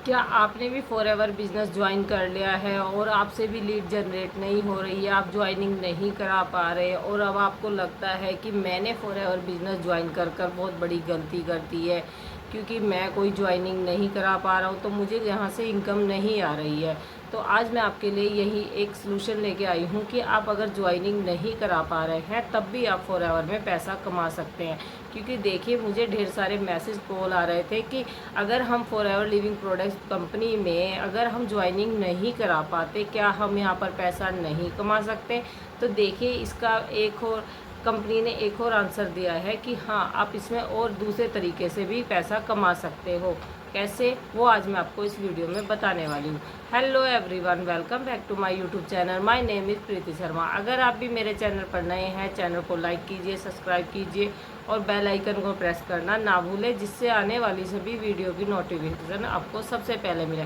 क्या आपने भी फॉरएवर बिजनेस ज्वाइन कर लिया है और आपसे भी लीड जनरेट नहीं हो रही है, आप ज्वाइनिंग नहीं करा पा रहे और अब आपको लगता है कि मैंने फॉरएवर बिजनेस ज्वाइन कर कर बहुत बड़ी गलती कर दी है, क्योंकि मैं कोई ज्वाइनिंग नहीं करा पा रहा हूँ तो मुझे यहाँ से इनकम नहीं आ रही है। तो आज मैं आपके लिए यही एक सलूशन लेके आई हूँ कि आप अगर ज्वाइनिंग नहीं करा पा रहे हैं तब भी आप फॉरएवर में पैसा कमा सकते हैं। क्योंकि देखिए, मुझे ढेर सारे मैसेज कॉल आ रहे थे कि अगर हम फॉरएवर लिविंग प्रोडक्ट्स कंपनी में अगर हम ज्वाइनिंग नहीं करा पाते, क्या हम यहाँ पर पैसा नहीं कमा सकते। तो देखिए, इसका एक और कंपनी ने एक और आंसर दिया है कि हाँ, आप इसमें और दूसरे तरीके से भी पैसा कमा सकते हो। कैसे, वो आज मैं आपको इस वीडियो में बताने वाली हूँ। Hello everyone, welcome back to my YouTube channel. My name is Preeti Sharma. अगर आप भी मेरे चैनल पर नए हैं, चैनल को लाइक कीजिए, सब्सक्राइब कीजिए और बेल आइकन को प्रेस करना ना भूलें, जिससे आने वाली सभी वीडियो की नोटिफिकेशन आपको सबसे पहले मिले।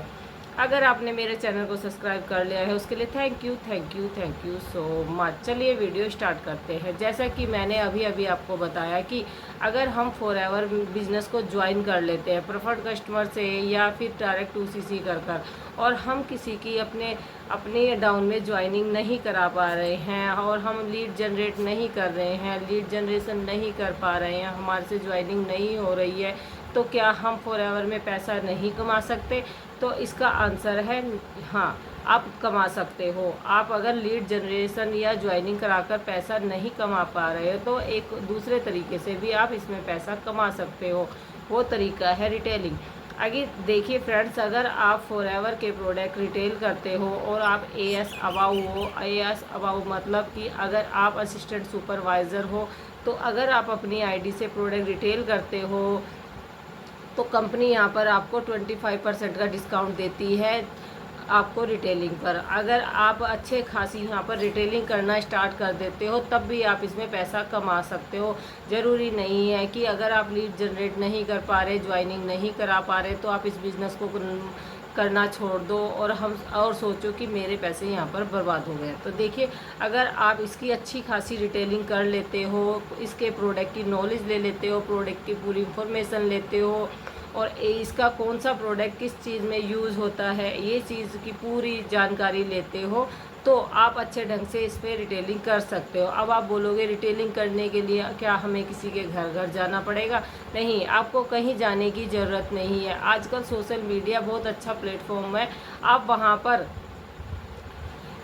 अगर आपने मेरे चैनल को सब्सक्राइब कर लिया है उसके लिए थैंक यू सो मच। चलिए वीडियो स्टार्ट करते हैं। जैसा कि मैंने अभी अभी आपको बताया कि अगर हम फॉरएवर बिजनेस को ज्वाइन कर लेते हैं प्रेफर्ड कस्टमर से या फिर डायरेक्ट टू कर और हम किसी की अपने डाउन में ज्वाइनिंग नहीं करा पा रहे हैं और हम लीड जनरेट नहीं कर रहे हैं, लीड जनरेशन नहीं कर पा रहे हैं, हमारे से ज्वाइनिंग नहीं हो रही है, तो क्या हम फॉरएवर में पैसा नहीं कमा सकते। तो इसका आंसर है हाँ, आप कमा सकते हो। आप अगर लीड जनरेशन या ज्वाइनिंग कराकर पैसा नहीं कमा पा रहे हो तो एक दूसरे तरीके से भी आप इसमें पैसा कमा सकते हो। वो तरीका है रिटेलिंग। आगे देखिए फ्रेंड्स, अगर आप फॉरएवर के प्रोडक्ट रिटेल करते हो और आप एएस अबाउ हो, एएस अबाउ मतलब कि अगर आप असिस्टेंट सुपरवाइज़र हो, तो अगर आप अपनी आईडी से प्रोडक्ट रिटेल करते हो तो कंपनी यहाँ पर आपको 25% का डिस्काउंट देती है आपको रिटेलिंग पर। अगर आप अच्छे खासी यहाँ पर रिटेलिंग करना स्टार्ट कर देते हो तब भी आप इसमें पैसा कमा सकते हो। ज़रूरी नहीं है कि अगर आप लीड जनरेट नहीं कर पा रहे, ज्वाइनिंग नहीं करा पा रहे, तो आप इस बिज़नेस को करना छोड़ दो और सोचो कि मेरे पैसे यहाँ पर बर्बाद हो गए। तो देखिए, अगर आप इसकी अच्छी खासी रिटेलिंग कर लेते हो, इसके प्रोडक्ट की नॉलेज ले लेते हो, प्रोडक्ट की पूरी इंफॉर्मेशन लेते हो और इसका कौन सा प्रोडक्ट किस चीज़ में यूज़ होता है, ये चीज़ की पूरी जानकारी लेते हो, तो आप अच्छे ढंग से इस पर रिटेलिंग कर सकते हो। अब आप बोलोगे रिटेलिंग करने के लिए क्या हमें किसी के घर घर जाना पड़ेगा? नहीं, आपको कहीं जाने की ज़रूरत नहीं है। आजकल सोशल मीडिया बहुत अच्छा प्लेटफॉर्म है, आप वहाँ पर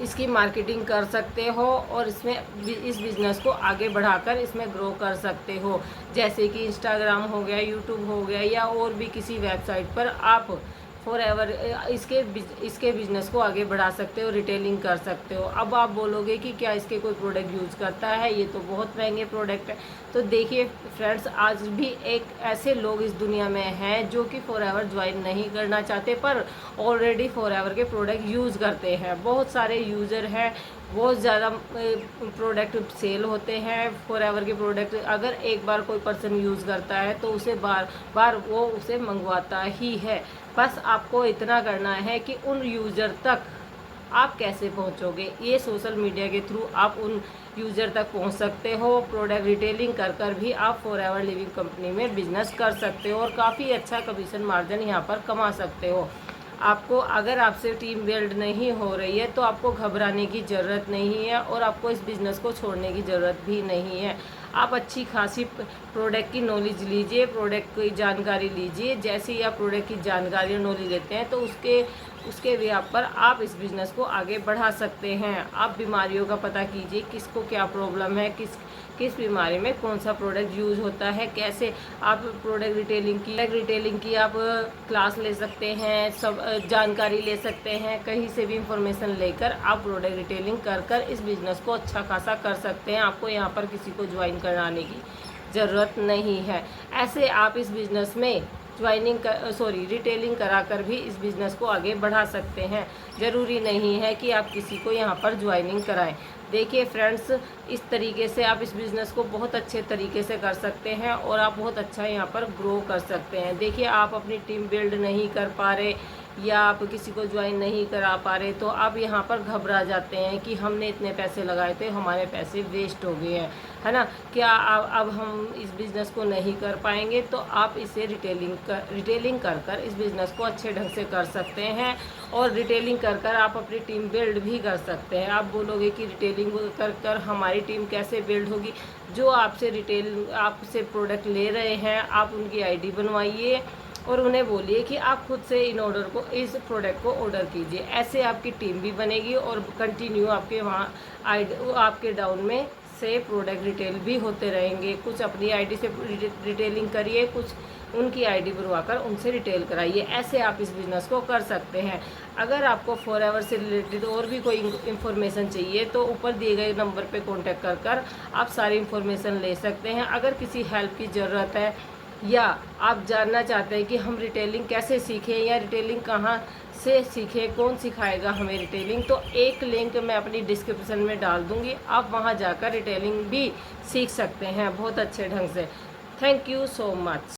इसकी मार्केटिंग कर सकते हो और इसमें इस बिज़नेस को आगे बढ़ाकर इसमें ग्रो कर सकते हो। जैसे कि इंस्टाग्राम हो गया, यूट्यूब हो गया या और भी किसी वेबसाइट पर आप फॉरएवर इसके बिज़नेस को आगे बढ़ा सकते हो, रिटेलिंग कर सकते हो। अब आप बोलोगे कि क्या इसके कोई प्रोडक्ट यूज़ करता है, ये तो बहुत महंगे प्रोडक्ट है। तो देखिए फ्रेंड्स, आज भी एक ऐसे लोग इस दुनिया में हैं जो कि फॉरएवर ज्वाइन नहीं करना चाहते पर ऑलरेडी फॉरएवर के प्रोडक्ट यूज़ करते हैं। बहुत सारे यूज़र हैं, बहुत ज़्यादा प्रोडक्ट सेल होते हैं फॉरएवर के प्रोडक्ट। अगर एक बार कोई पर्सन यूज़ करता है तो उसे बार बार वो उसे मंगवाता ही है। बस आपको इतना करना है कि उन यूज़र तक आप कैसे पहुंचोगे, ये सोशल मीडिया के थ्रू आप उन यूज़र तक पहुंच सकते हो। प्रोडक्ट रिटेलिंग कर कर भी आप फॉरएवर लिविंग कंपनी में बिजनेस कर सकते हो और काफ़ी अच्छा कमीशन मार्जिन यहाँ पर कमा सकते हो। आपको अगर आपसे टीम बिल्ड नहीं हो रही है तो आपको घबराने की ज़रूरत नहीं है और आपको इस बिज़नेस को छोड़ने की ज़रूरत भी नहीं है। आप अच्छी खासी प्रोडक्ट की नॉलेज लीजिए, प्रोडक्ट की जानकारी लीजिए। जैसे ही आप प्रोडक्ट की जानकारी और नॉलेज लेते हैं तो उसके भी आप पर आप इस बिज़नेस को आगे बढ़ा सकते हैं। आप बीमारियों का पता कीजिए, किसको क्या प्रॉब्लम है, किस बीमारी में कौन सा प्रोडक्ट यूज़ होता है, कैसे आप प्रोडक्ट रिटेलिंग की आप क्लास ले सकते हैं, सब जानकारी ले सकते हैं। कहीं से भी इंफॉर्मेशन लेकर आप प्रोडक्ट रिटेलिंग कर कर इस बिज़नेस को अच्छा खासा कर सकते हैं। आपको यहाँ पर किसी को ज्वाइन कराने की ज़रूरत नहीं है। ऐसे आप इस बिज़नेस में रिटेलिंग कराकर भी इस बिज़नेस को आगे बढ़ा सकते हैं। ज़रूरी नहीं है कि आप किसी को यहाँ पर ज्वाइनिंग कराएं। देखिए फ्रेंड्स, इस तरीके से आप इस बिज़नेस को बहुत अच्छे तरीके से कर सकते हैं और आप बहुत अच्छा यहाँ पर ग्रो कर सकते हैं। देखिए, आप अपनी टीम बिल्ड नहीं कर पा रहे या आप किसी को ज्वाइन नहीं करा पा रहे, तो आप यहाँ पर घबरा जाते हैं कि हमने इतने पैसे लगाए थे, हमारे पैसे वेस्ट हो गए हैं, है ना, क्या अब हम इस बिज़नेस को नहीं कर पाएंगे, तो आप इसे रिटेलिंग कर कर इस बिज़नेस को अच्छे ढंग से कर सकते हैं। और रिटेलिंग कर कर आप अपनी टीम बिल्ड भी कर सकते हैं। आप बोलोगे कि रिटेलिंग कर कर हमारी टीम कैसे बिल्ड होगी, जो आपसे प्रोडक्ट ले रहे हैं, आप उनकी आईडी बनवाइए और उन्हें बोलिए कि आप खुद से इस प्रोडक्ट को ऑर्डर कीजिए। ऐसे आपकी टीम भी बनेगी और कंटिन्यू आपके वहाँ आपके डाउन में से प्रोडक्ट रिटेल भी होते रहेंगे। कुछ अपनी आईडी से रिटेलिंग करिए, कुछ उनकी आईडी बनवाकर उनसे रिटेल कराइए। ऐसे आप इस बिज़नेस को कर सकते हैं। अगर आपको फॉरएवर से रिलेटेड और भी कोई इन्फॉर्मेशन चाहिए तो ऊपर दिए गए नंबर पे कांटेक्ट कर आप सारी इन्फॉर्मेशन ले सकते हैं। अगर किसी हेल्प की ज़रूरत है या आप जानना चाहते हैं कि हम रिटेलिंग कैसे सीखें या रिटेलिंग कहाँ से सीखें, कौन सिखाएगा हमें रिटेलिंग, तो एक लिंक मैं अपनी डिस्क्रिप्शन में डाल दूँगी। आप वहाँ जाकर रिटेलिंग भी सीख सकते हैं बहुत अच्छे ढंग से। Thank you so much.